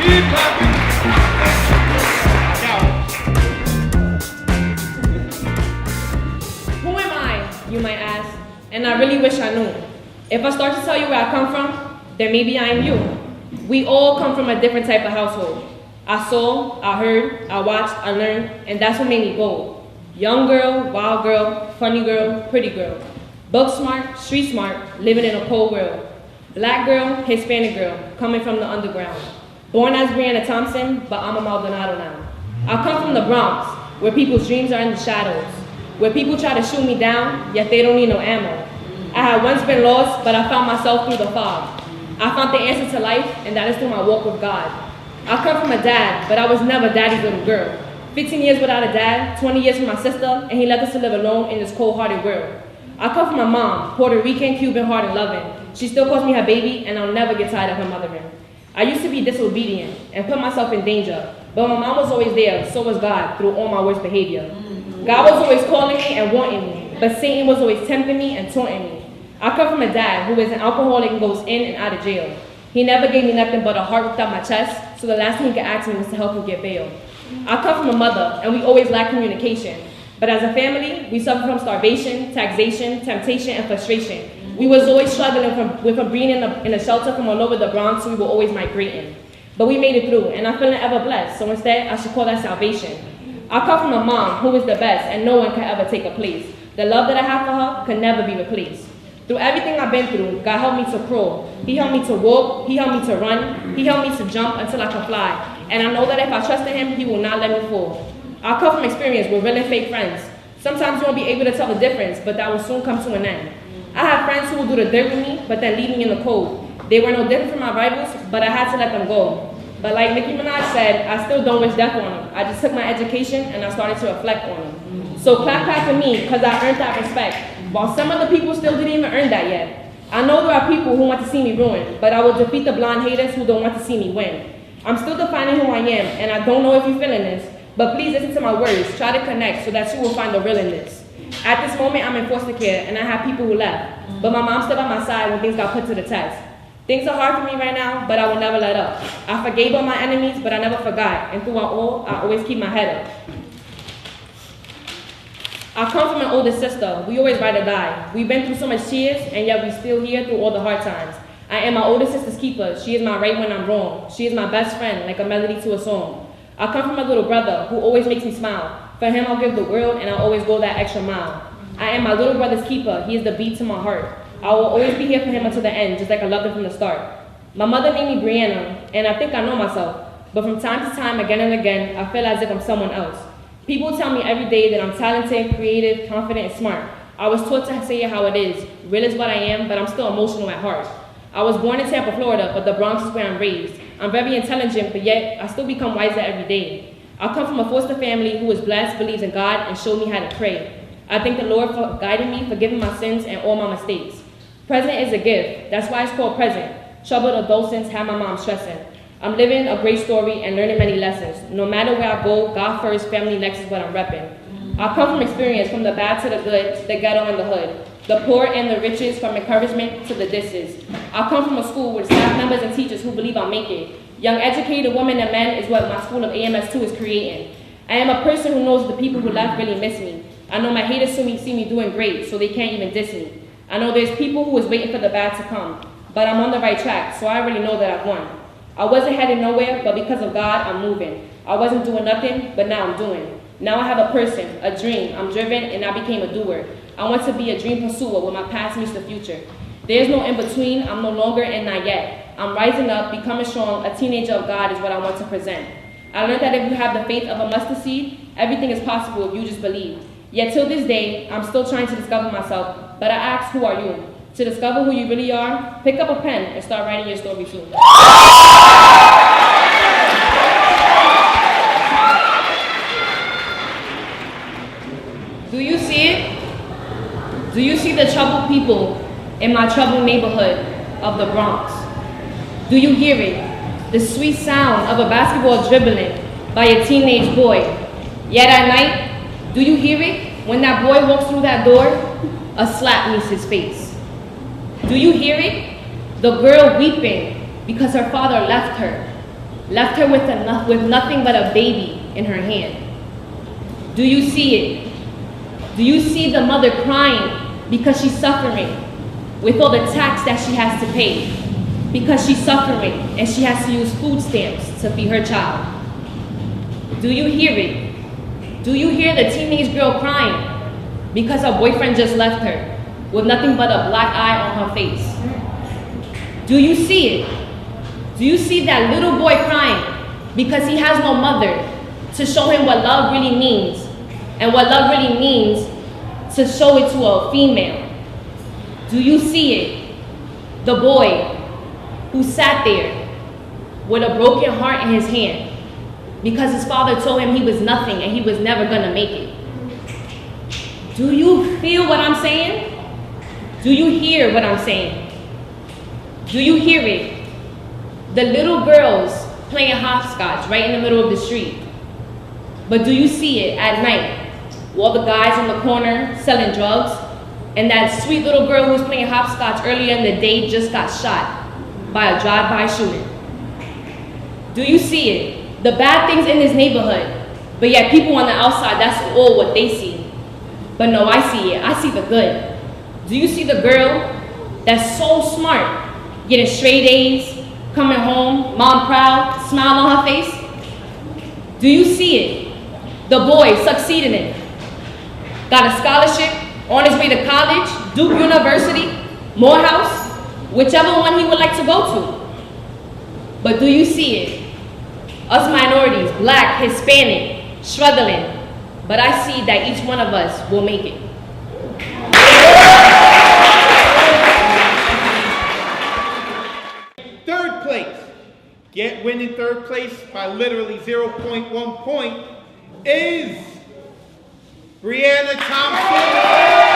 Who am I, you might ask, and I really wish I knew. If I start to tell you where I come from, then maybe I am you. We all come from a different type of household. I saw, I heard, I watched, I learned, and that's what made me bold. Young girl, wild girl, funny girl, pretty girl. Book smart, street smart, living in a cold world. Black girl, Hispanic girl, coming from the underground. Born as Brianna Thompson, but I'm a Maldonado now. I come from the Bronx, where people's dreams are in the shadows. Where people try to shoot me down, yet they don't need no ammo. I had once been lost, but I found myself through the fog. I found the answer to life, and that is through my walk with God. I come from a dad, but I was never daddy's little girl. 15 years without a dad, 20 years with my sister, and he left us to live alone in this cold-hearted world. I come from a mom, Puerto Rican, Cuban, hard and loving. She still calls me her baby, and I'll never get tired of her mothering. I used to be disobedient and put myself in danger, but my mom was always there, so was God, through all my worst behavior. God was always calling me and wanting me, but Satan was always tempting me and taunting me. I come from a dad who is an alcoholic and goes in and out of jail. He never gave me nothing but a heart ripped out my chest, so the last thing he could ask me was to help him get bail. I come from a mother, and we always lack communication. But as a family, we suffer from starvation, taxation, temptation, and frustration. We was always struggling with being in a shelter from all over the Bronx, so we were always migrating. But we made it through, and I'm feeling ever blessed, so instead, I should call that salvation. I come from a mom who is the best, and no one can ever take her place. The love that I have for her can never be replaced. Through everything I've been through, God helped me to crawl. He helped me to walk, He helped me to run, He helped me to jump until I could fly. And I know that if I trust in Him, He will not let me fall. I come from experience with real and fake friends. Sometimes you won't be able to tell the difference, but that will soon come to an end. I have friends who will do the dirt with me, but then leave me in the cold. They were no different from my rivals, but I had to let them go. But like Nicki Minaj said, I still don't wish death on them. I just took my education and I started to reflect on them. So clap for me, because I earned that respect. While some other people still didn't even earn that yet. I know there are people who want to see me ruined, but I will defeat the blonde haters who don't want to see me win. I'm still defining who I am, and I don't know if you're feeling this, but please listen to my words, try to connect so that you will find the real in this. At this moment, I'm in foster care, and I have people who left, but my mom's still by my side when things got put to the test. Things are hard for me right now, but I will never let up. I forgave all my enemies, but I never forgot, and throughout all, I always keep my head up. I come from an older sister. We always ride or die. We've been through so much tears, and yet we still here through all the hard times. I am my older sister's keeper. She is my right when I'm wrong. She is my best friend, like a melody to a song. I come from a little brother who always makes me smile. For him, I'll give the world, and I'll always go that extra mile. I am my little brother's keeper. He is the beat to my heart. I will always be here for him until the end, just like I loved him from the start. My mother named me Brianna, and I think I know myself. But from time to time, again and again, I feel as if I'm someone else. People tell me every day that I'm talented, creative, confident, and smart. I was taught to say it how it is. Real is what I am, but I'm still emotional at heart. I was born in Tampa, Florida, but the Bronx is where I'm raised. I'm very intelligent, but yet I still become wiser every day. I come from a foster family who is blessed, believes in God, and showed me how to pray. I thank the Lord for guiding me, forgiving my sins, and all my mistakes. Present is a gift. That's why it's called present. Troubled adolescents have my mom stressing. I'm living a great story and learning many lessons. No matter where I go, God first, family next is what I'm repping. I come from experience, from the bad to the good, the ghetto and the hood, the poor and the riches, from encouragement to the disses. I come from a school with staff members and teachers who believe I'll make it. Young educated women and men is what my school of AMS2 is creating. I am a person who knows the people who left really miss me. I know my haters see me doing great, so they can't even diss me. I know there's people who is waiting for the bad to come, but I'm on the right track, so I already know that I've won. I wasn't headed nowhere, but because of God, I'm moving. I wasn't doing nothing, but now I'm doing. Now I have a person, a dream, I'm driven, and I became a doer. I want to be a dream pursuer where my past meets the future. There's no in-between, I'm no longer and not yet. I'm rising up, becoming strong, a teenager of God is what I want to present. I learned that if you have the faith of a mustard seed, everything is possible if you just believe. Yet till this day, I'm still trying to discover myself, but I ask, who are you? To discover who you really are, pick up a pen and start writing your story soon. Do you see it? Do you see the troubled people in my troubled neighborhood of the Bronx? Do you hear it? The sweet sound of a basketball dribbling by a teenage boy. Yet at night, do you hear it? When that boy walks through that door, a slap meets his face. Do you hear it? The girl weeping because her father left her. left her with nothing but a baby in her hand. Do you see it? Do you see the mother crying because she's suffering with all the tax that she has to pay? Because she's suffering and she has to use food stamps to feed her child. Do you hear it? Do you hear the teenage girl crying because her boyfriend just left her with nothing but a black eye on her face? Do you see it? Do you see that little boy crying because he has no mother to show him what love really means and what love really means to show it to a female? Do you see it? The boy who sat there with a broken heart in his hand because his father told him he was nothing and he was never gonna make it. Do you feel what I'm saying? Do you hear what I'm saying? Do you hear it? The little girls playing hopscotch right in the middle of the street. But do you see it at night? All the guys in the corner selling drugs, and that sweet little girl who was playing hopscotch earlier in the day just got shot by a drive-by shooting. Do you see it? The bad things in this neighborhood, but yet people on the outside, that's all what they see. But no, I see it. I see the good. Do you see the girl that's so smart, getting straight A's, coming home, mom proud, smile on her face? Do you see it? The boy succeeding in it. Got a scholarship, on his way to college, Duke University, Morehouse, whichever one he would like to go to. But do you see it? Us minorities, black, Hispanic, struggling, but I see that each one of us will make it. Third place, get winning third place by literally 0.1 point is Brianna Thompson.